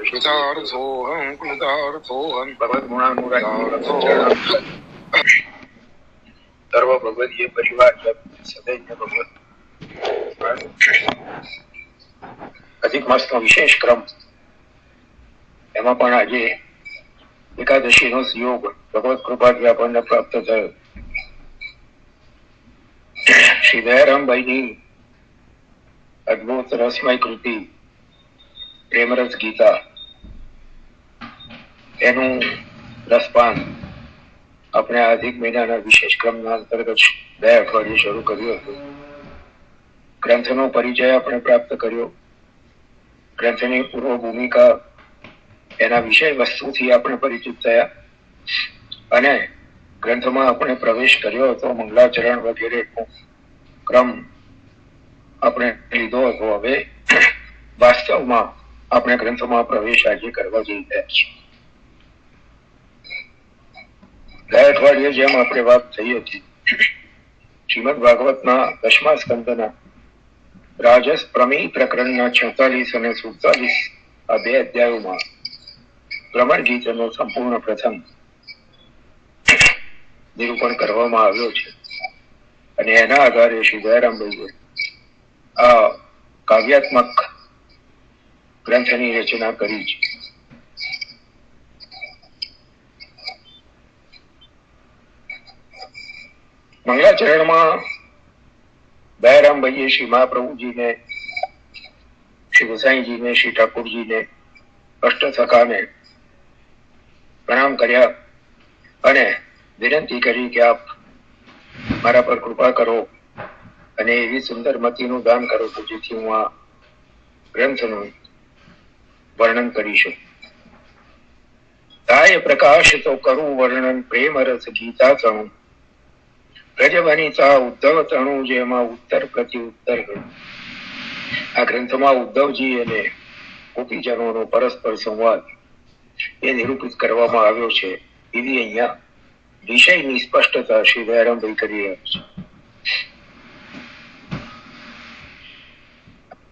कृतार्थोऽहं कृतार्थोऽहं भगवद्गुणानुरागार्थोऽहं સર્વ ભગવદીય પરિવાર સદૈવ ભગવત અધિક માસનો વિશેષ ક્રમ, એમાં પણ આજે એકાદશીનો યોગ ભગવત કૃપાથી આપણને પ્રાપ્ત થયો. શ્રી દયારામભાઈની અદભુત રસમય કૃતિ પ્રેમરસ ગીતા, એનું રસપાન આપણે આ અધિક મહિનાના વિશેષ ક્રમના અંતર્ગત 2 અઠવાડિયે શરૂ કર્યું હતું. ગ્રંથનો પરિચય આપણે પ્રાપ્ત કર્યો. ગ્રંથની પૂર્વ ભૂમિકા, એના વિષય વસ્તુથી આપણે પરિચિત થયા અને ગ્રંથમાં આપણે પ્રવેશ કર્યો હતો. મંગલાચરણ વગેરેનો ક્રમ આપણે લીધો હતો. હવે વાસ્તવમાં આપણે ગ્રંથમાં પ્રવેશ આજે કરવા જઈ રહ્યા છીએ. ગયા અઠવાડિયે જેમ આપણે વાત થઈ હતી, શ્રીમદ ભાગવતના 10મા સ્કંદના રાજસ પ્રમેય પ્રકરણના 46 અને 47 આ 2 અધ્યાયોમાં ભ્રમણ ગીતનો સંપૂર્ણ પ્રથમ નિરૂપણ કરવામાં આવ્યો છે અને એના આધારે શ્રી દયારામભાઈએ આ કાવ્યાત્મક ગ્રંથની રચના કરી છે. મંગલાચરણમાં દયારામભાઈએ શ્રી મહાપ્રભુજીને, શ્રી ગોસાઈજીને, શ્રી ઠાકોરજીને, અષ્ટસખાને પ્રણામ કર્યા અને વિનંતી કરી કે આપ મારા પર કૃપા કરો અને એવી સુંદર મતિનું દાન કરો તો જેથી હું આ ગ્રંથનું વર્ણન કરી શકું. તાય પ્રકાશ તો કરું વર્ણન પ્રેમ રસ ગીતા તણું, ગજવનિતા ઉદ્ધવ તણું જેમાં ઉત્તર પ્રતિ ઉત્તર ગણું. આ ગ્રંથમાં ઉદ્ધવજી અને ગોપીજનોનો પરસ્પર સંવાદ એ નિરૂપિત કરવામાં આવ્યો છે. એવી અહીંયા વિષયની સ્પષ્ટતા શ્રી દયારામભાઈ કરી રહ્યા છે.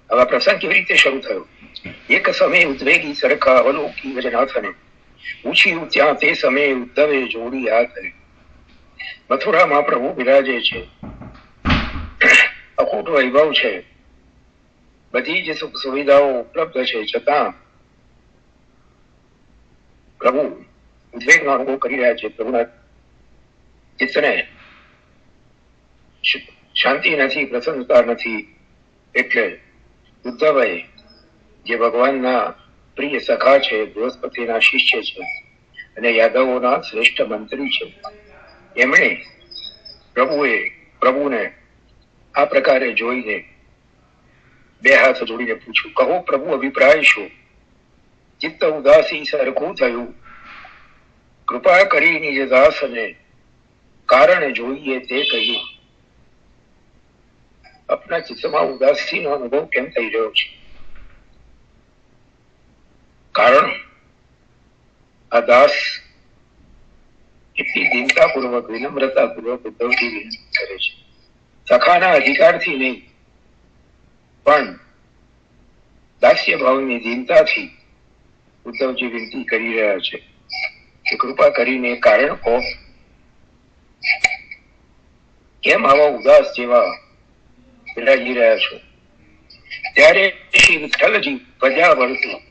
હવે પ્રસંગ કેવી રીતે શરૂ થયો? એક સમયે ઉદ્વેગી સરખા અવલોકી વજનાથને પૂછ્યું, ત્યાં તે સમયે ઉદ્ધવે જોડી હાથને. મથુરામાં પ્રભુ બિરાજે છે, અખૂટ વૈભવ છે, બધી જ સુખ સુવિધાઓ ઉપલબ્ધ છે, છતાં પ્રભુ ઉદ્વેગનો અનુભવ કરી રહ્યા છે. પ્રભુના ચિત્તને શાંતિ નથી, પ્રસન્નતા નથી. એટલે ઉદ્ધવે, જે ભગવાનના પ્રિય સખા છે, બૃહસ્પતિના શિષ્ય છે અને યાદવોના શ્રેષ્ઠ મંત્રી છે, એમણે પ્રભુને આ પ્રકારે જોઈને 2 હાથ જોડીને પૂછ્યું, કહો પ્રભુ અભિપ્રાય શું? ચિત્ત ઉદાસી સરખું થયું, કૃપા કરી નિજ દાસને કારણ જોઈએ તે કહ્યું. આપના ચિત્તમાં ઉદાસીનો અનુભવ કેમ થઈ રહ્યો છે? કારણ આ દાસ એટલી દીનતાપૂર્વક, વિનમ્રતાપૂર્વક ઉદ્ધવજી વિનંતી કરે છે. સખાના અધિકારથી નહીં, પણ દાસ્ય ભાવની દીનતાથી ઉદ્ધવજી વિનંતી કરી રહ્યા છે કે કૃપા કરીને કારણ કહો, કેમ આવા ઉદાસ જેવા બિરાજી રહ્યા છો? ત્યારે શ્રી વિઠ્ઠલજી પ્રજા વળતું,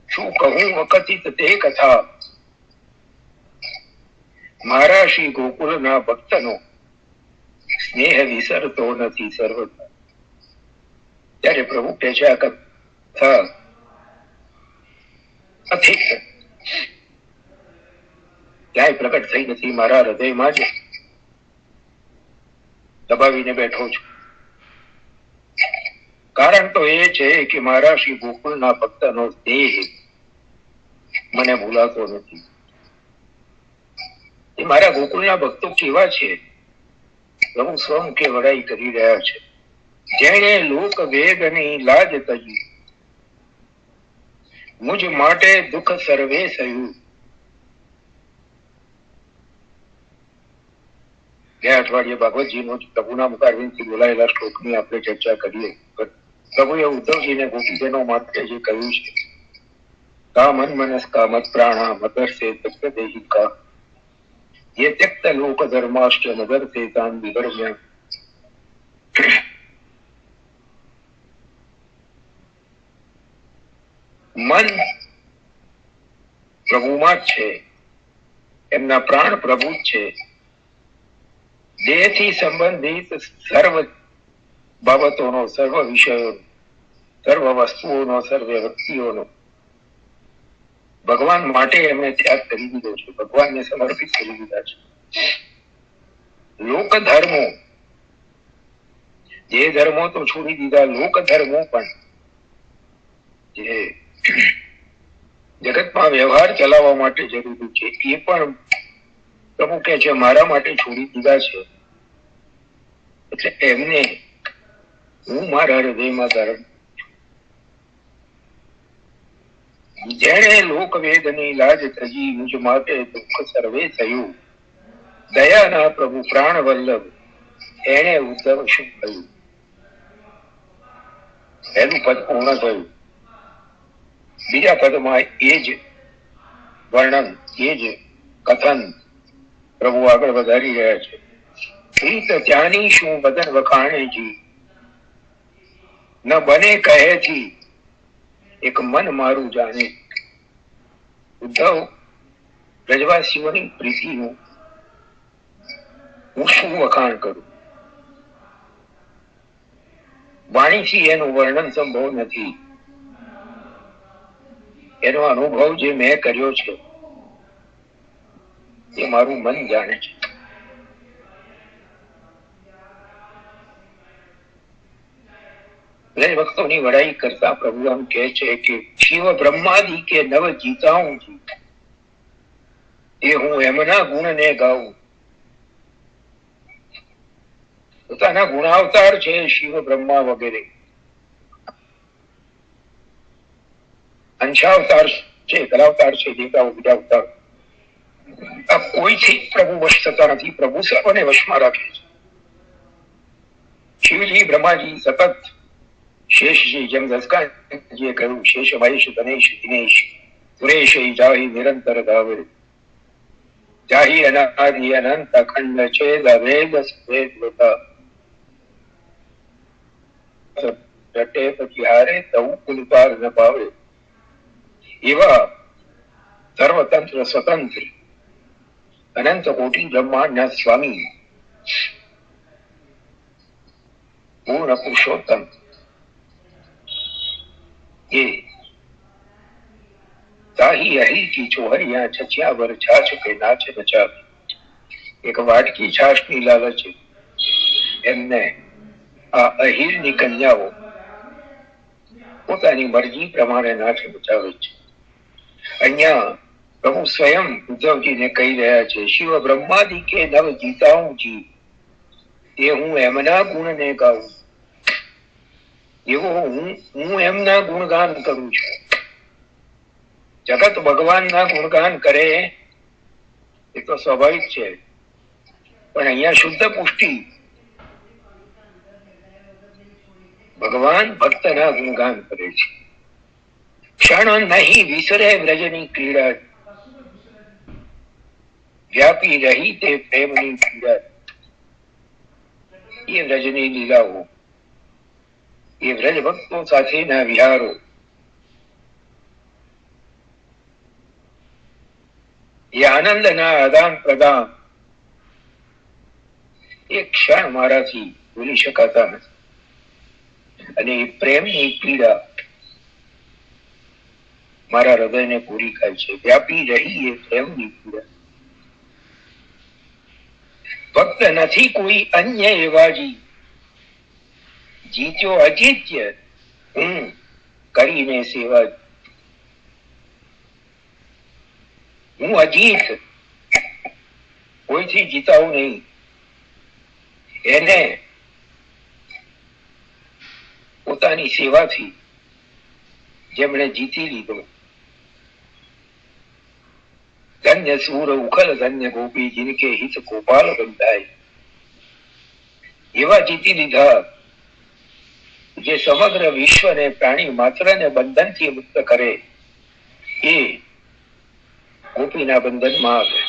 શું કહું અકથિત તે કથા, મારા શ્રી ગોકુળના ભક્તનો સ્નેહ વિસરતો નથી સર્વથા. ત્યારે પ્રભુ કહે છે, આ કથા કથિત ક્યાંય પ્રગટ થઈ નથી, મારા હૃદયમાં જ દબાવીને બેઠો છું. કારણ તો એ છે કે મારા શ્રી ગોકુળના ભક્તનો દેહ મને ભૂલાતો નથી. એ મારા ગોકુળના ભક્તો કેવા છે? પ્રભુ સ્વમુખે વડાઈ કરી રહ્યા છે. જેણે લોક વેદની લાજ તજી, મુજ માટે દુઃખ સર્વે સહ્યું. 2 અઠવાડિયે ભાગવતજીનો પ્રભુના મુખારવિંદથી બોલાયેલા શ્લોકની આપણે ચર્ચા કરીએ. પ્રભુએ ઉદ્ધવજીને ગોપીજનો માટે જે કહ્યું છે, કા મન મનસ્કા મત પ્રાણા મદર્શે તત્વ દેહિકા ये त्यक्त लोक धर्माश्च मदर्थे तान विधर्म्य। મન પ્રભુમાં જ છે, એમના પ્રાણ પ્રભુ જ છે. દેહથી સંબંધિત સર્વ બાબતોનો, સર્વ વિષયોનો, સર્વ વસ્તુઓનો, સર્વ વ્યક્તિઓનો ભગવાન માટે એમણે ત્યાગ કરી દીધો છે, ભગવાનને સમર્પિત કરી દીધા છે. લોક ધર્મો, જે ધર્મો તો છોડી દીધા, લોક ધર્મો પણ જે જગતમાં વ્યવહાર ચલાવવા માટે જરૂરી છે, એ પણ પ્રભુ કે છે મારા માટે છોડી દીધા છે. એટલે એમને હું મારા હૃદયમાં ધારણ. જેણે લોક વેદની લાજ તજી, મુજ માટે દુઃખ સર્વે થયું. દયાના પ્રભુ પ્રાણ વલ્લભ, એને ઉદ્ધવ શું કહ્યું? એનું પદ પૂર્ણ થયું. બીજા પદમાં એ જ વર્ણન, એ જ કથન પ્રભુ આગળ વધારી રહ્યા છે. પ્રીત ત્યાંની શું બદન વખાણે જી, ન બને કહેથી એક મન મારું જાણે. ઉદ્ધવ, બ્રજવાસીઓની પ્રીતિનું હું શું વખાણ કરું? વાણીથી એનું વર્ણન સંભવ નથી. એનો અનુભવ જે મેં કર્યો છે એ મારું મન જાણે છે. ભક્તોની વડાઈ કરતા પ્રભુ આમ કહે છે કે શિવ બ્રહ્માદિ કે નવ જીતાઉં છું, એ હું એમના ગુણને ગાઉં. પોતાના ગુણાવતાર છે શિવ બ્રહ્મા વગેરે, અંશાવતાર છે, કલાવતાર છે, દેવતાઓ બીજા અવતાર. આ કોઈથી પ્રભુ વશ થતા નથી, પ્રભુ સર્વને વશમાં રાખે છે. શિવજી, બ્રહ્માજી સતત, શેષજી, જેમ દસકાજીએ કહ્યું, શેષ મહેશ ગણેશ દિનેશ સુરેશ જાહી નિરંતર ગાવે, જાહી અનાદિ અનંત અખંડ છેદ વેદ સ્વેદ હોતા, રટે પછી હારે તવું કુલપાર ન પાવે. એવા સર્વતંત્ર સ્વતંત્ર અનંત કોટી બ્રહ્માંડના સ્વામી પૂર્ણ પુરુષોત્તમ એ તાહી અહી કી ચોહરિયા છછ્યા વર છાછ કે નાચ નચા. એક વાટકી છાશની લાલચ એમને આ અહીરની કન્યાઓ પોતાની મરજી પ્રમાણે નાચ બચાવે છે. અહીંયા પ્રભુ સ્વયં ઉદ્ધવજીને કહી રહ્યા છે, શિવ બ્રહ્માદિ કે નવ જીતાઉં જી, એ હું એમના ગુણને ગાઉં. એવો હું એમના ગુણગાન કરું છું. જગત ભગવાનના ગુણગાન કરે એ તો સ્વાભાવિક છે, પણ અહીંયા શુદ્ધ પુષ્ટિ ભગવાન ભક્તના ગુણગાન કરે છે. ક્ષણ નહીં વિસરે વ્રજની ક્રીડા, વ્યાપી રહી તે પ્રેમની પીડા. એ વ્રજની લીલાઓ, એ વ્રજ ભક્તો સાથેના વિહારો, એ આનંદના આદાન પ્રદાન એક ક્ષણ મારાથી ભૂલી શકાતા નથી. અને એ પ્રેમની પીડા મારા હૃદયને પૂરી થાય છે. વ્યાપી રહી એ પ્રેમની પીડા. ભક્ત નથી કોઈ અન્ય એવાજી, જીત્યો અજીત્ય હું કરીને સેવા. હું અજીત, કોઈથી જીતાવું નહીં. એને પોતાની સેવાથી જેમણે જીતી લીધો. ધન્ય સૂર ઉખલ ધન્ય ગોપી જીનકે હિત ગોપાલ બંધાય. એવા જીતી લીધા જે સમગ્ર વિશ્વને પ્રાણી માત્રને બંધનથી મુક્ત કરે એ ગોપીના બંધનમાં આવે.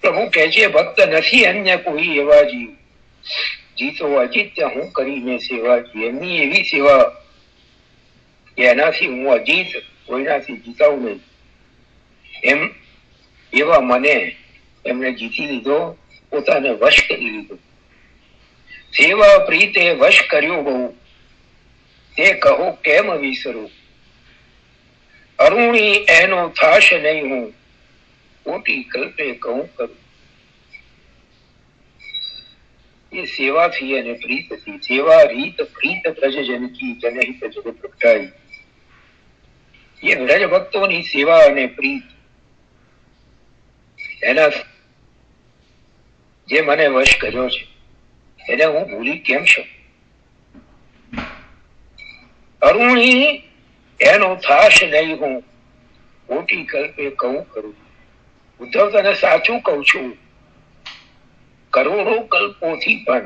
પ્રભુ કહે છે ભક્ત નથી અન્ય કોઈ એવા જીવ, જીતો અજીત્ય હું કરીને સેવા જી. એમની એવી સેવા કે એનાથી હું અજીત કોઈનાથી જીતાવું નહીં. એમ એવા મને એમને જીતી લીધો, પોતાને વશ કરી લીધો. સેવા પ્રીતે વશ કર્યો બહુ, તે કહો કેમ વિસરું. અરુણી એનો થાશ નહીં હું, કોટી કલ્પે કહું કરું. એ સેવાથી અને પ્રીતથી. સેવા રીત પ્રીત પ્રજ જનકી જનહિત જગત પ્રગટાઈ. એ વ્રજ ભક્તોની સેવા અને પ્રીત એના જે મને વશ કર્યો છે એને હું ભૂલી કેમ છું. અરુણી એનો થાશ નહીં હું, કોટી કલ્પે કહું કરું. ઉદ્ધવ તને સાચું કહું છું, કરોડો કલ્પોથી પણ,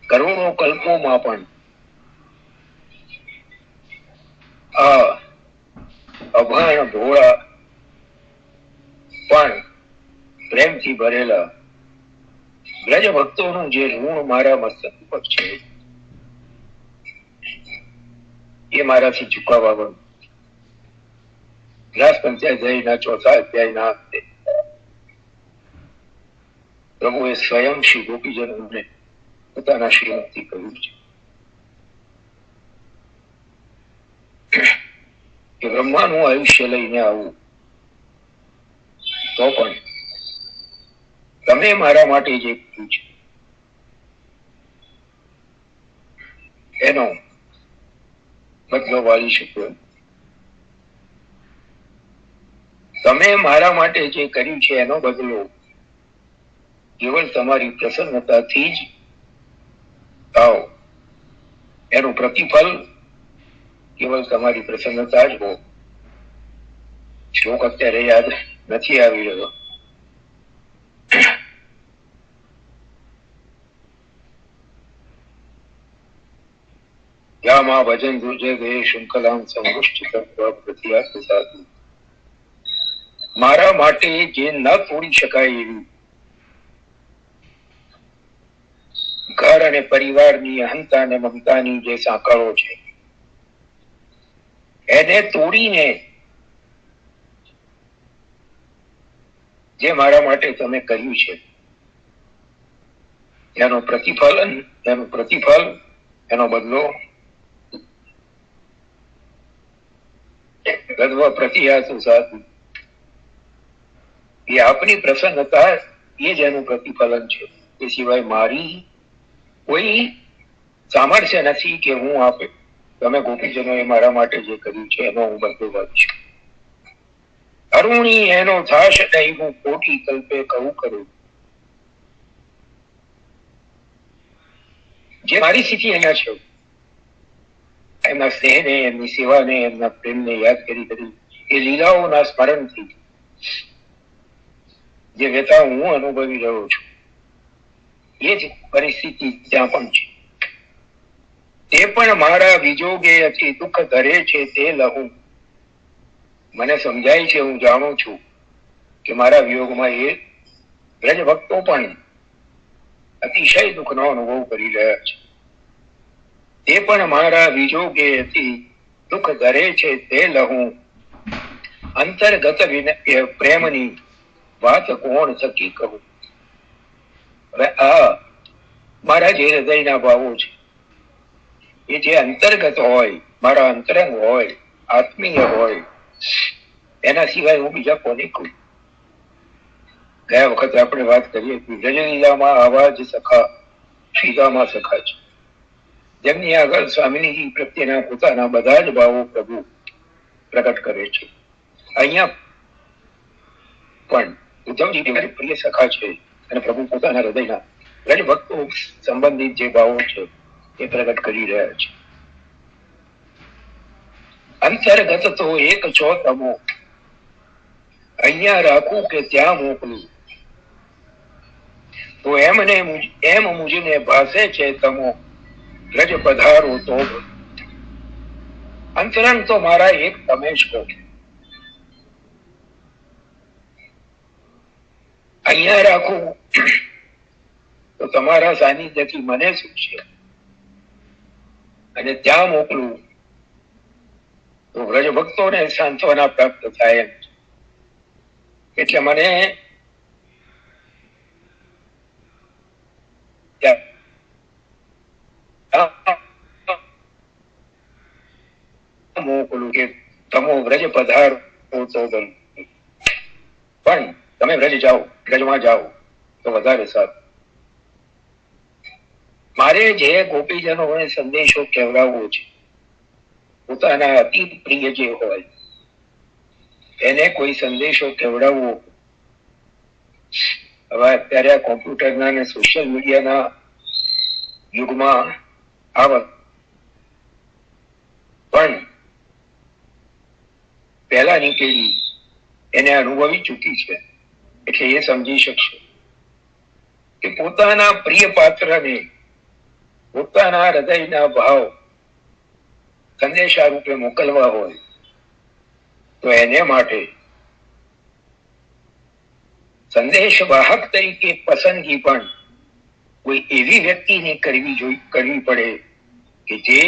કરોડો કલ્પોમાં પણ આ અભાણ ભોળા પણ પ્રેમથી ભરેલા વ્રજ ભક્તોનું જે ઋણ મારા મસ્તક ઉપર છે એ મારાથી ચૂકવવા બન. વ્યાસ પંચાધ્યાયના 4થા અધ્યાયના અંતે પ્રભુએ સ્વયં શ્રી ગોપીજનોને પોતાના શ્રીમતથી કહ્યું છે કે બ્રહ્માનું આયુષ્ય લઈને આવું તો પણ તમે મારા માટે જે કર્યું છે એનો બદલો વાળી શકો. તમે મારા માટે જે કર્યું છે એનો બદલો કેવળ તમારી પ્રસન્નતાથી જ થાઓ. એનું પ્રતિફળ કેવળ તમારી પ્રસન્નતા જ હો. શ્લોક અત્યારે યાદ નથી આવી રહ્યો. યામા ભજન દુર્જય ગયે શૃંખલામ સંગુષ્ઠિત પ્રતિયાત સાધુ. મારા માટે જે ન તોડી શકાય એવી ઘર અને પરિવારની અહંતા અને મમતાની જે સાંકળો છે એને તોડીને જે મારા માટે તમે કર્યું છે એનું પ્રતિફળ એનો બદલો પ્રતિયાતું સાધુ. એ આપની પ્રસન્નતા એ જ એનું પ્રતિફલન છે. એ સિવાય મારી કોઈ સામર્થ્ય નથી કે હું આપે તમે ગોપીજનોએ મારા માટે જે કર્યું છે એનો હું બદલો વાળીશ. અરુણી એનો થાશ નહીં હું, કોટી કલ્પે કહું કરું. જે મારી સ્થિતિ અહીંયા છે એમના સ્નેહને, એમની સેવાને, એમના પ્રેમને યાદ કરી એ લીલાઓના સ્મરણથી જે વ્યથા હું અનુભવી રહ્યો છું એ જ પરિસ્થિતિ ત્યાં પણ છે. તે પણ મારા વિજોગે અતિ દુઃખ ધરે છે તે લહું. મને સમજાય છે, હું જાણું છું કે મારા વિયોગમાં એ વ્રજ ભક્તો પણ અતિશય દુઃખનો અનુભવ કરી રહ્યા છે. તે પણ મારા વિજોગે અતિ દુઃખ ધરે છે તે લહું. અંતર્ગત પ્રેમની વાત કોણ થકી કહું. હવે આ મારા જે હૃદયના ભાવો છે એ જે અંતર્ગત હોય, મારા અંતરંગ હોય, આત્મીય હોય, એના સિવાય હું બીજા કોને કહું. ગયા વખતે આપણે વાત કરીએ કે વ્રજલીલામાં આવા જ સખા શ્રીદામા સખા છે જેમની આગળ સ્વામિનીજી પ્રત્યેના પોતાના બધા જ ભાવો પ્રભુ પ્રગટ કરે છે. અહીંયા પણ ઉદ્ધવજી મારી પ્રિય સખા છે અને પ્રભુ પોતાના હૃદયના વ્રજ ભક્તો સંબંધિત જે ભાવો છે એ પ્રગટ કરી રહ્યા છે. અંતર્ગત તો એક છો તમો, અહીંયા રાખું કે ત્યાં મોકલું. તો એમ મુજને ભાસે છે તમો રજ પધારો તો અંતરંગ તો મારા એક તમે જ કહો. અહીંયા રાખું તો તમારા સાનિધ્યથી મને શું છે, અને ત્યાં મોકલું તો વ્રજ ભક્તોને સાંત્વના પ્રાપ્ત થાય એમ. એટલે મને મોકલું કે તમો વ્રજ પધારો તો બન, પણ તમે વ્રજ જાઓ, વ્રજમાં જાઓ તો વધારે સારું. મારે જે ગોપીજનોને સંદેશો કહેવડાવવો છે, પોતાના અતિ પ્રિય જે હોય એને કોઈ સંદેશો કહેવડાવવો. હવે અત્યારે આ કોમ્પ્યુટરના અને સોશિયલ મીડિયાના યુગમાં આવત, પણ પહેલાની પેઢી એને અનુભવી ચૂકી છે, એટલે એ સમજી શકશે કે પોતાના પ્રિય પાત્રને પોતાના હૃદયના ભાવ સંદેશા રૂપે મોકલવા હોય તો એને માટે સંદેશ વાહક તરીકે પસંદગી પણ કોઈ એવી વ્યક્તિની કરવી પડે કે જે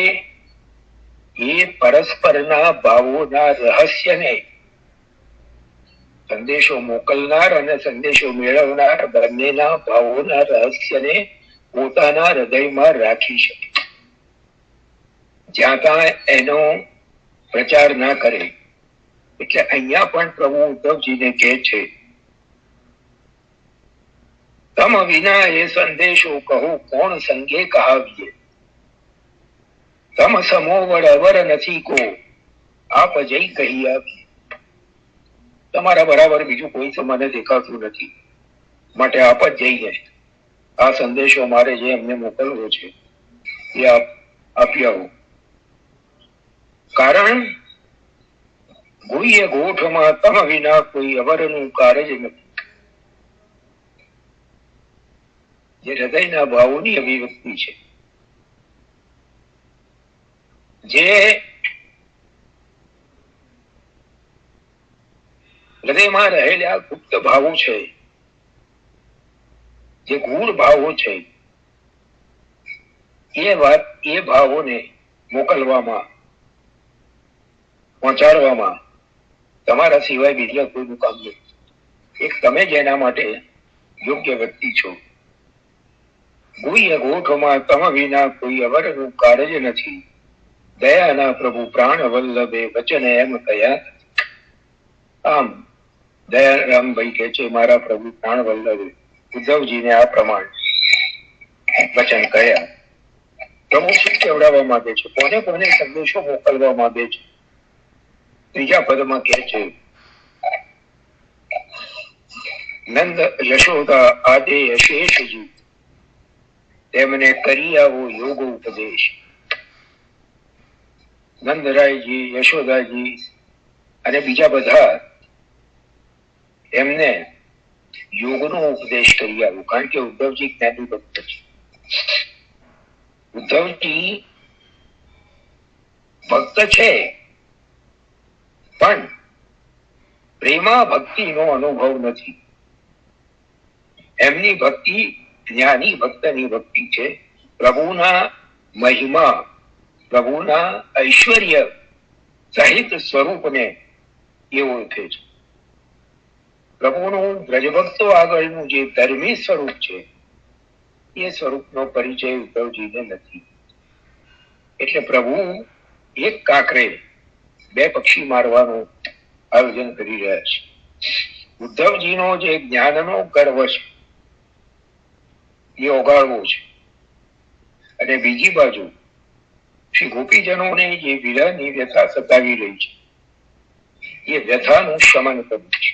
એ પરસ્પરના ભાવોના રહસ્યને સંદેશો મોકલનાર અને સંદેશો મેળવનાર બંનેના ભાવોના રહસ્યને પોતાના હૃદયમાં રાખી શકે, જ્યાં ત્યાં એનો પ્રચાર ના કરે. એટલે અહીંયા પણ પ્રભુ ઉદ્ધવજીને કહે છે, તમ વિના એ સંદેશો કહું કોણ સંગે કહાવીએ, તમ સમો વડ અવર નથી કો આપ જઈ કહી આપીએ. તમારા બરાબર બીજું કોઈ તો મને દેખાતું નથી, માટે આપ જ જઈએ આ સંદેશો મારે જે એમને મોકલવો છે એ આપી આવો. કારણ ગોઈએ ગોઠમાં તમ વિના કોઈ અવરનું કાર્ય નથી. જે હૃદયના ભાવોની અભિવ્યક્તિ છે, જે હૃદયમાં રહેલા ગુપ્ત ભાવો છે, જે ગૂઢ ભાવો છે, એ ભાવોને મોકલવામાં, પહોંચાડવામાં તમારા સિવાય બીજા કોઈનું કામ નથી. એક તમે જ એના માટે યોગ્ય વ્યક્તિ છો. ગુહ્ય ગોઠમાં તમ વિના કોઈ અવરનું કાર્ય નથી, દયાના પ્રભુ પ્રાણ વલ્લભે વચન એમ કયા. આમ દયારામભાઈ કે છે, મારા પ્રભુ પ્રાણ વલ્લભે ઉદ્ધવજીને આ પ્રમાણે વચન કયા. પ્રભુ શું કહેવડાવવા માંગે છે, કોને કોને સંદેશો મોકલવા માંગે છે. ત્રીજા પદમાં કહે છે, નંદ યશોદા આદે યશેષજી તેમને કરી આવો યોગ ઉપદેશ. નંદરાયજી, યશોદાજી અને બીજા બધા એમને યોગનો ઉપદેશ કરી આવો, કારણ કે ઉદ્ધવજી જ્ઞાની ભક્ત છે. ઉદ્ધવજી ભક્ત છે, પણ પ્રેમા ભક્તિનો અનુભવ નથી. એમની ભક્તિ જ્ઞાની ભક્તની ભક્તિ છે. પ્રભુના મહિમા, પ્રભુના ઐશ્વર્ય સહિત સ્વરૂપને એ ઓળખે છે. પ્રભુનું બ્રજભક્તો આગળનું જે ધર્મી સ્વરૂપ છે, એ સ્વરૂપનો પરિચય ઉદ્ધવજીને નથી. એટલે પ્રભુ એક કાંકરે બે પક્ષી મારવાનું આયોજન કરી રહ્યા છે. ઉદ્ધવજીનો જે જ્ઞાનનો ગર્વ છે એ ઓગાળવો છે, અને બીજી બાજુ શ્રી ગોપીજનોને જે વિરહની વ્યથા સતાવી રહી છે એ વ્યથાનું શમન કરવું છે.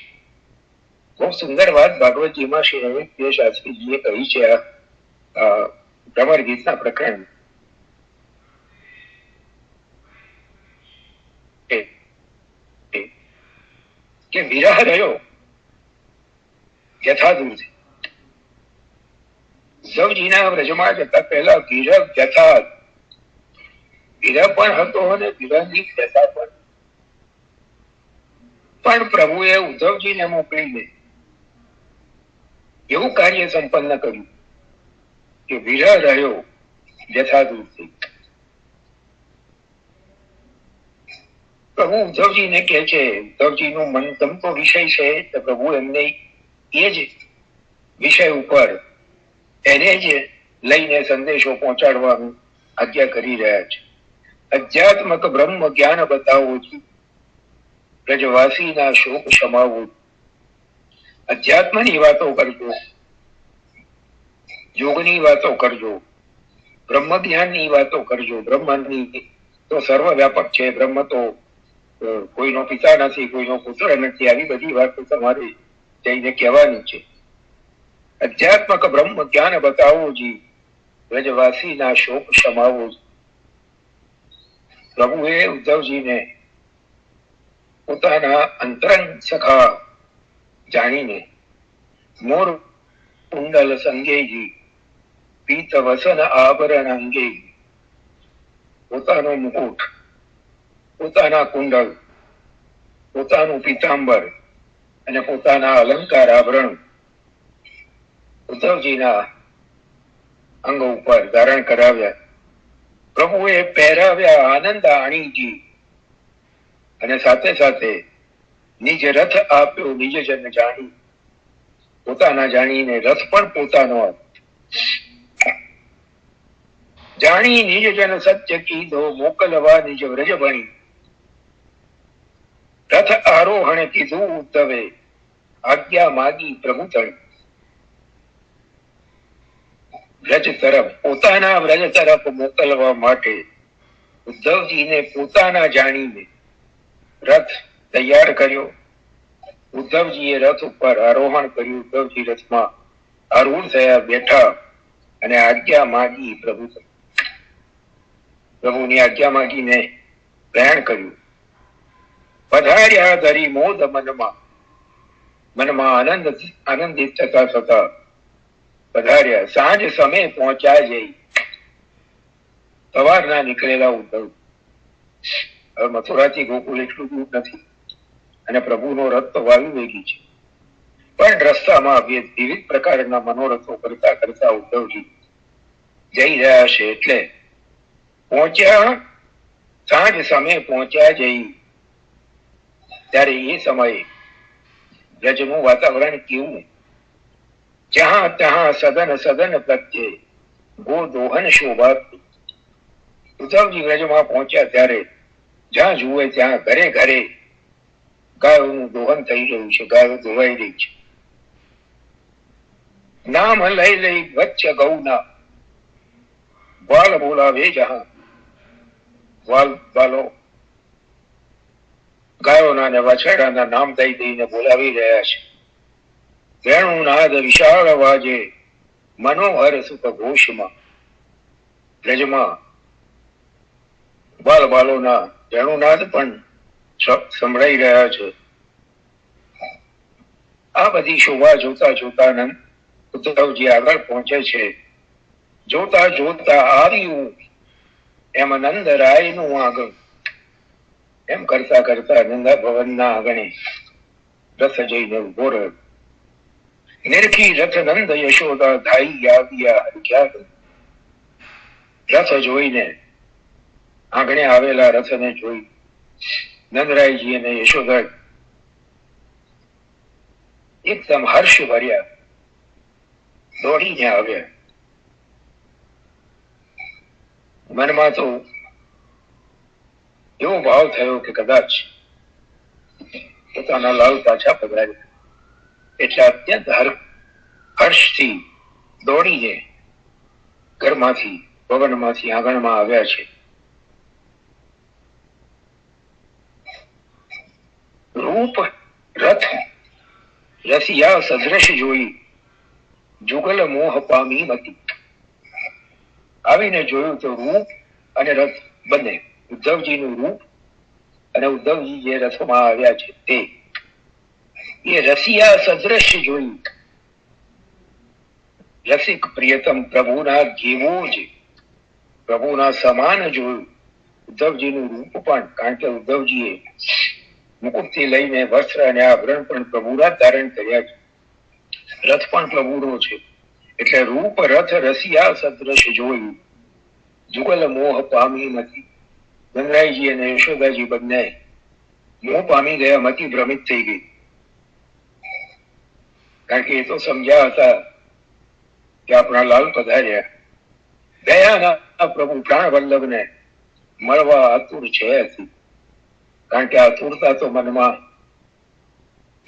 બહુ સુંદર વાત ભાગવતજીમાં શ્રી રવિન્દ્ર શાસ્ત્રીજીએ કહી છે આ ભ્રમર ગીતના પ્રકરણ, કે વિરહ રહ્યો વ્યથા દૂર થઈ. ઉદ્ધવજીના વ્રજમાં જતા પહેલા વિરહ વ્યથા, વિરહ પણ હતો અને વિરહની વ્યથા પણ પ્રભુએ ઉદ્ધવજીને મોકલીને એવું કાર્ય સંપન્ન કર્યું કે વિરહ રહ્યો, વ્યથા દૂર થઈ. પ્રભુ ઉદ્ધવજીને કહે છે, ઉદ્ધવજીનું મન ગમતો વિષય છે તો પ્રભુ એમને એ જ વિષય ઉપર એને જ લઈને સંદેશો પહોંચાડવાનું આજ્ઞા કરી રહ્યા છે. અધ્યાત્મક બ્રહ્મ જ્ઞાન બતાવો છું, બ્રજવાસીના શોક સમાવો. અધ્યાત્મની વાતો કરજો, યોગની વાતો કરજો, બ્રહ્મ જ્ઞાનની વાતો કરજો. બ્રહ્મની તો સર્વ વ્યાપક છે. બ્રહ્મ તો કોઈનો પિતા નથી, કોઈનો પુત્ર નથી. આવી બધી વાતો તમારે જઈને કહેવાની છે. અધ્યાત્મક બ્રહ્મ જ્ઞાન બતાવો જી, વ્રજવાસીના શોક સમાવો. પ્રભુએ ઉદ્ધવજીને પોતાના અંતરંગ સખા જાણીને મોર કુંડલ સંગેજી, પીત વસન આભરણ અંગેજી, પોતાનો મુકુટ, પોતાના કુંડલ, પોતાનું પીતાંબર અને પોતાના અલંકાર આભરણ ઉદ્ધવજીના અંગ ઉપર ધારણ કરાવ્યા. પ્રભુએ પહેરાવ્યા આનંદ આણીજી અને સાથે સાથે નિજ રથ આપ્યો નિજ જન જાણી. પોતાના જાણીને રથ પણ પોતાનો જાણી નિજ જન સત્ય કીધો, મોકલવા નિજ વ્રજ ભણી. રથ આરોહણ કીધું ઉદ્ધવે, આજ્ઞા માગી પ્રભુ તણી. વ્રજ તરફ, પોતાના વ્રજ તરફ મોકલવા માટે ઉદ્ધવજીને પોતાના જાણીને રથ તૈયાર કર્યો. ઉદ્ધવજીએ રથ ઉપર આરોહણ કર્યું. ઉદ્ધવજી રથમાં આરૂઢ થયા, બેઠા અને આજ્ઞા માગી પ્રભુ. પ્રભુની આજ્ઞા માગીને પ્રયાણ કર્યું. પધાર્યા ધરી મોદ મનમાં, મનમાં આનંદિત થતા થતા પધાર્યા. સાંજ સમય પહોંચ્યા જઈ, સવારના નીકળેલા ઉદ્ધવ. હવે મથુરાથી ગોકુળ એટલું દૂર નથી અને પ્રભુનો રથ તો વાયુ વેગી છે, પણ રસ્તામાં વિવિધ પ્રકારના મનોરથો કરતા કરતા ઉદ્ધવજી જઈ રહ્યા છે. એટલે પહોંચ્યા, સાંજ સમય પહોંચ્યા જઈ. ત્યારે એ સમયે વ્રજનું વાતાવરણ કેવું? જહાં તહાં સદન સદન પ્રત્યે ગોદોહન શોભાતું. ઉદ્ધવજી વ્રજમાં પહોંચ્યા ત્યારે જ્યાં જુએ ત્યાં ઘરે ઘરે ગાયોનું દોહન થઈ રહ્યું છે, ગાયો ધોવાઈ રહી છે. નામ લઈ લઈ વચ્ચ ગૌના, વાલ બોલાવે જહાં. વાલો ગાયોના ને વાછરડાના નામ દઈ દઈને બોલાવી રહ્યા છે. વેણુનાદ વિશાળ વાજે મનોહર સુખ ઘોષમાં. વ્રજમાં બાલોના વેણુનાદ પણ સંભળાઈ રહ્યા છે. આ બધી શોભા જોતા જોતા ઉદ્ધવજી આગળ પહોંચે છે. જોતા જોતા આવ્યું એમ નંદરાયનું આંગણ. એમ કરતા કરતા નંદા ભવનના આંગણે રથ જઈને ઉભો રહ્યો. નિરખી રથ નંદ યશોદા ધાઈ આવ્યા હરખ્યા. રથ જોઈને, આંગણે આવેલા રથને જોઈ નંદરાયજી અને યશોદા એકદમ હર્ષ ભર્યા દોડીને આવ્યા. મનમાં તો એવો ભાવ થયો કે કદાચ પોતાના લાલ પાછા પધાર્યા. એટલે અત્યંત હર્ષથી દોડીને ઘરમાંથી, ભવનમાંથી આંગણમાં આવ્યા છે. રૂપ રથ રસિયા સદ્રશ જોઈ, જુગલ મોહ પામી મતી. આવીને જોયું તો રૂપ અને રથ બંને, ઉદ્ધવજીનું રૂપ અને ઉદ્ધવજી જે રથમાં આવ્યા છે તે એ રસિયા સદ્રશ જોઈ. રસિક પ્રિયતમ પ્રભુના જેવું જ, પ્રભુના સમાન જોયું ઉદ્ધવજીનું રૂપ પણ. કારણ કે ઉદ્ધવજીએ મુકુટથી લઈને વસ્ત્ર અને આભરણ પણ પ્રભુના ધારણ કર્યા છે. રથ પણ પ્રભુનો છે. એટલે રૂપ રથ રસિયા સદ્રશ જોયું, જુગલ મોહ પામી મતી. ગંગરાઈજી અને યશોદાજી બંને મોહ પામી ગયા, મતી ભ્રમિત થઈ ગઈ. કારણ કે એ તો સમજ્યા હતા કે આપણા લાલ પધાર્યા. દયાના પ્રભુ પ્રાણ વલ્લભને મળવા આતુર છે હતી. કારણ કે આતુરતા તો મનમાં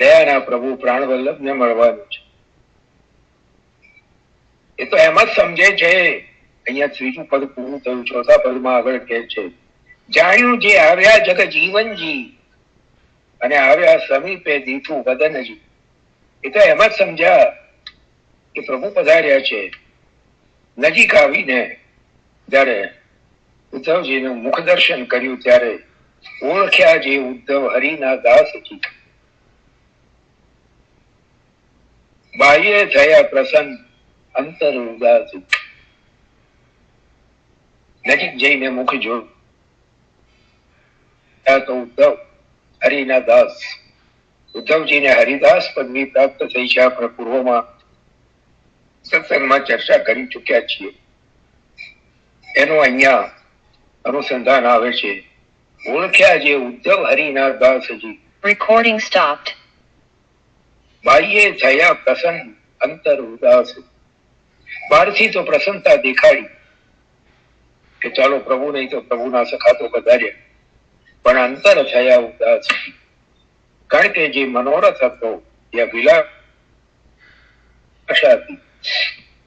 દયાના પ્રભુ પ્રાણ વલ્લભને મળવાનું છે. એ તો એમ જ સમજે છે. અહીંયા ત્રીજું પદ પૂરું થયું. ચોથા પદમાં આગળ કહે છે, જાણ્યું જે આવ્યા જગ જીવનજી, અને આવ્યા સમીપે દીઠું વદનજી. એ તો એમ જ સમજ્યા કે પ્રભુ પધાર્યા છે. નજીક આવીને જયારે ઉદ્ધવજીનું મુખ દર્શન કર્યું ત્યારે ઓળખ્યા જે ઉદ્ધવ હરિના દાસજી. બાહ્ય થયા પ્રસન્ન, અંતર ઉદાસી. નજીક જઈને મુખ જોયું તો ઉદ્ધવ હરિના દાસ. ઉદ્ધવજીને હરિદાસ પદવી પ્રાપ્ત થઈ છે. આપણે પૂર્વમાં સત્સંગમાં ચર્ચા કરી ચુક્યા છીએ. એનું અહીંયા અનુસંધાન આવે છે. ઓળખ્યા જે ઉદ્ધવ હરિના દાસજી. Recording stopped. બાહ્યે થયા પ્રસન્ન, અંતર ઉદાસ. બહારથી તો પ્રસન્નતા દેખાડી કે ચાલો પ્રભુ નહીં તો પ્રભુના સખા તો પધાર્યા, પણ અંતર થયા ઉદાસ. કારણ કે જે મનોરથ હતો, જે અભિલાષા હતી,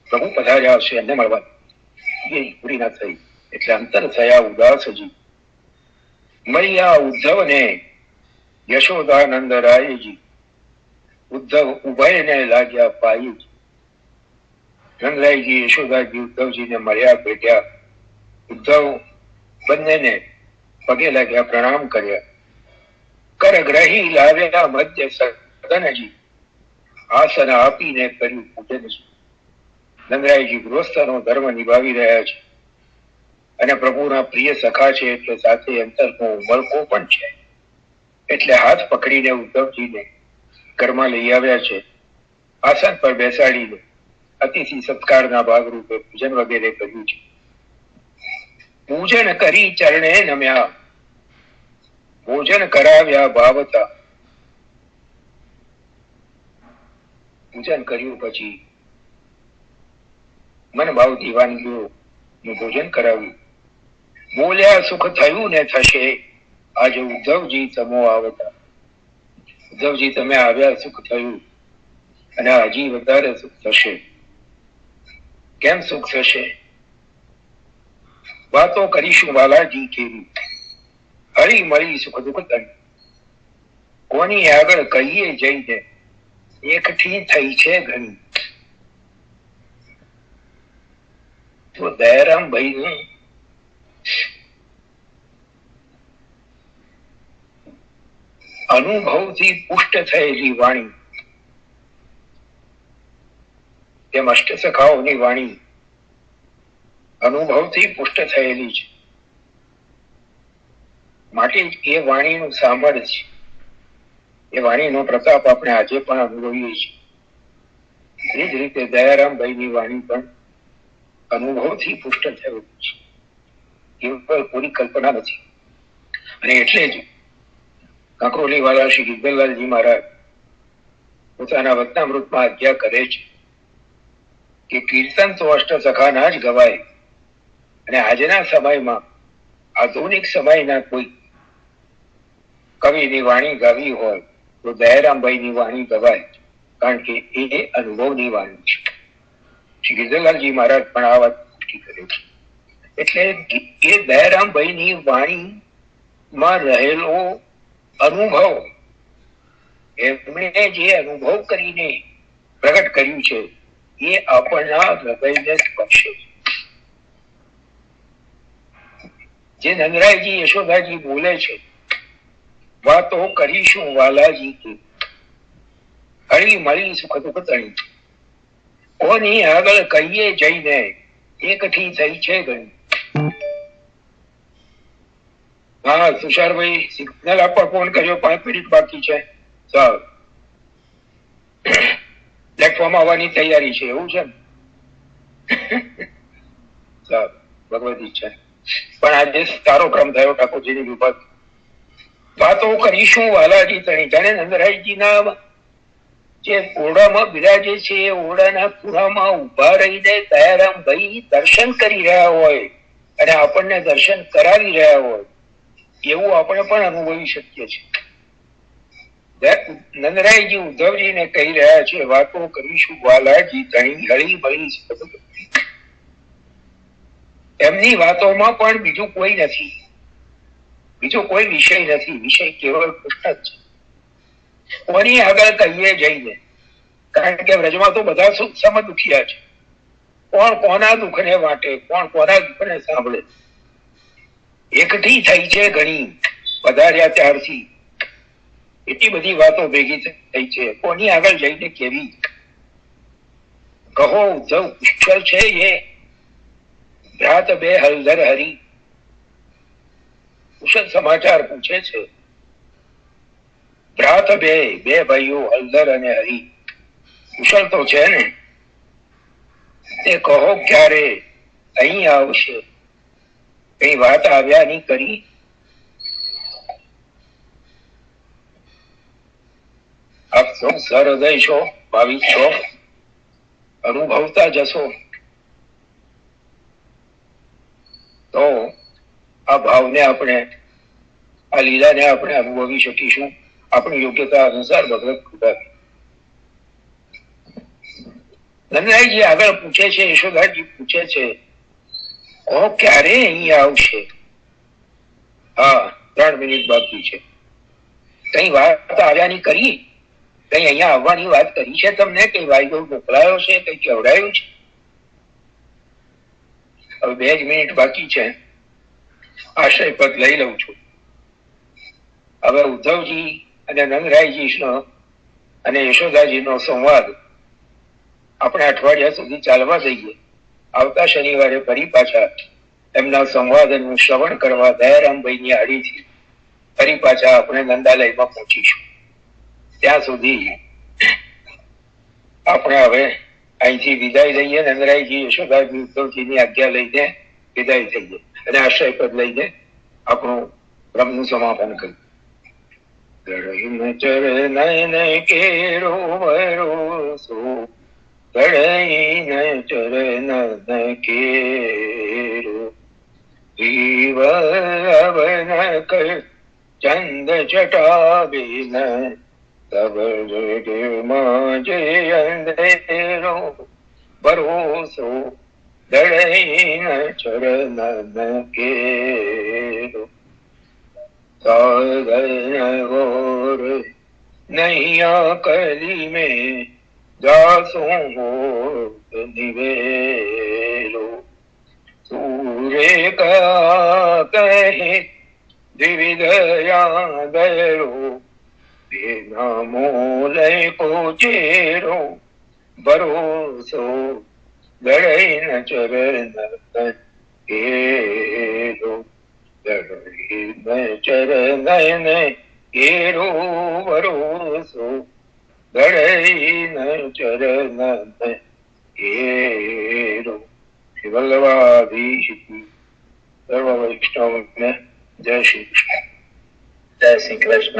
પ્રભુ પધાર્યા હશે એને મળવાની, એ પૂરી ના થઈ. એટલે અંતર થયા ઉદાસજી. મળ્યા ઉદ્ધવને યશોદાનંદ રાયજી. ઉદ્ધવ ઉભયને લાગ્યા પાયજી. નંદરાયજી યશોદાજી ઉદ્ધવજીને મળ્યા, ભેટ્યા. ઉદ્ધવ બંનેને પગે લાગ્યા, પ્રણામ કર્યા. કર ગ્રહી લાવ્યા મધ્ય સદનજી. આસન આપીને કર્યું પૂજનજી. નંદરાયજી ગૃહસ્થનો ધર્મ નિભાવી રહ્યા છે અને પ્રભુના પ્રિય સખા છે, એટલે સાથે અંતરનો ઉમળકો પણ છે. એટલે હાથ પકડીને ઉદ્ધવજીને ઘરમાં લઈ આવ્યા છે. આસન પર બેસાડીને અતિથિ સત્કારના ભાગરૂપે પૂજન વગેરે કર્યું છે. પૂજન કરી ચરણે નમ્યા, ભોજન કરાવ્યા ભાવતા. પૂજન કર્યું પછી મન ભાવતી વાનગીઓનું ભોજન કરાવ્યું. બોલ્યા સુખ થયું ને થશે, આજે ઉદ્ધવજી તમો આવતા. ઉદ્ધવજી તમે આવ્યા, સુખ થયું, અને હજી વધારે સુખ થશે. કેમ સુખ થશે? વાતો કરીશું વાલાજી કેવી, હળી મળી સુખ દુઃખ તણી. કોની આગળ કહીએ જઈને, એકઠી થઈ છે ઘણી. તો દયારામભાઈ ને અનુભવથી પુષ્ટ થયેલી વાણી, તેમ અષ્ટ સખાઓની વાણી અનુભવથી પુષ્ટ થયેલી છે. માટે એ વાણીનું સાંભળ છે. એ વાણીનો પ્રતાપ આપણે આજે પણ અનુભવીએ છીએ. એ જ રીતે દયારામભાઈની વાણી પણ અનુભવથી પુષ્ટ થયેલી છે. એ ઉપર પૂરી કલ્પના નથી. અને એટલે જ કાંકરોલી વાળા શ્રી ગિરધરલાલજી મહારાજ પોતાના વચનામૃતમાં આજ્ઞા કરે છે કે કીર્તન તો અષ્ટ સખાના જ ગવાય. અને આજના સમયમાં, આધુનિક સમયના કોઈ કવિની વાણી ગાવી હોય તો દયારામભાઈની વાણી ગવાય, કારણ કે એ અનુભવની વાણી છે. શ્રી ગિરધરલાલજી મહારાજ પણ આ વાત પુષ્ટિ કરે છે. એટલે એ દયારામભાઈની વાણીમાં રહેલો અનુભવ, એમણે જે અનુભવ કરીને પ્રગટ કર્યું છે, એ આપણા હૃદયને સ્પર્શે. જે નંદરાયજી યશોદાજી બોલે છે, વાતો કરીશું વાલાજી કે, હળી મળી સુખ દુઃખ તણી. કોની આગળ કહીએ જઈને એકઠી થઈ છે ઘણી. હા તુષારભાઈ સિગ્નલ આપવા ફોન કર્યો, 5 મિનિટ બાકી છે. ચાલો પ્લેટફોર્મ આવવાની તૈયારી છે એવું છે ને? ચાલો ભગવત ઈચ્છા. પણ આજે સારો ક્રમ થયો ઠાકોરજીની વિભાગ. વાતો કરીશું વાલાજી તણી. જાણે નંદરાયજીના જે ઓરડામાં બિરાજે છે એ ઓરડાના ખૂણામાં ઉભા રહીને દયારામ ભાઈ દર્શન કરી રહ્યા હોય અને આપણને દર્શન કરાવી રહ્યા હોય એવું આપણે પણ અનુભવી શકીએ છીએ. નંદરાયજી ઉદ્ધવજીને કહી રહ્યા છે વાતો કરીશું વાલાજી ધણી હળી ભળી. એમની વાતોમાં પણ બીજું કોઈ નથી, બીજો કોઈ વિષય નથી. વિષય કેવળ કૃષ્ણ જ છે. કોની આગળ કહીએ જઈને, કારણ કે વ્રજમાં તો બધા સુખમાં દુખિયા છે. કોણ કોના દુઃખને વાંટે, કોણ કોના દુઃખને સાંભળે. એકઠી થઈ છે ઘણી પધાર્યા ત્યારથી. એટલી બધી વાતો ભેગી થઈ છે. કોની આગળ જઈને કેવી કહો. ઉદ્ધવ પુષ્કળ છે એ રાત બે હલધર હરી. કુશળ સમાચાર પૂછે છે. ભ્રાત બે ભાઈઓ હલધર અને હરી કુશળ તો છે ને. તે કહો ક્યારે અહીં આવશે, કઈ વાત આવ્યા ની કરી. આપ સૌ સહૃદય છો, ભાવિક છો, અનુભવતા જશો તો આ ભાવને આપણે, આ લીલાને આપણે અનુભવી શકીશું આપણી યોગ્યતા અનુસાર. ભગવત કૃપા. નંદરાયજી આગળ પૂછે છે, યશોદાજી પૂછે છે કહો ક્યારે અહીં આવશે. હા 3 મિનિટ બાકી છે. કઈ વાત આવ્યાની કરી, કઈ અહીંયા આવવાની વાત કરી છે તમને? કઈ વાયદો મોકલાયો છે, કઈ કેવડાયું છે? હવે 2 જ મિનિટ બાકી છે. આશ્રય પદ લઈ લઉં છું. હવે ઉદ્ધવજી અને નંદરાયજી અને યશોદાજીનો સંવાદ આપણે અઠવાડિયા સુધી ચાલવા દઈએ. આવતા શનિવારે ફરી પાછા એમના સંવાદનું શ્રવણ કરવા દયારામભાઈની આડીથી ફરી પાછા આપણે નંદાલયમાં પહોંચીશું. ત્યાં સુધી આપણે હવે અહીંથી વિદાય લઈએ. નંદરાયજી યશોદાજી ઉદ્ધવજીની આજ્ઞા લઈને વિદાય થઈએ અને આશ્રય પદ લઈને આપણું બ્રહ્મનું સમાપન કરીએ. ચરણ કેરો ભરોસો, ચરણ કેરો જીવન ચંદ ચટાબિન તબ જય અંધેરો ભરોસો, દળૈન ચરણ કેરો. सागर नैया कली में दासो निवेलो, सूर्य का कहे द्विविधया दरो, बिना मोले को चेरो भरोसो, दड़े न चरण केरो. चरण केरो भरोसो, दड़ैन चरण केरो. श्री वल्लभाधीश की सर्व वैष्णव में जय श्री कृष्ण. जय श्री कृष्ण.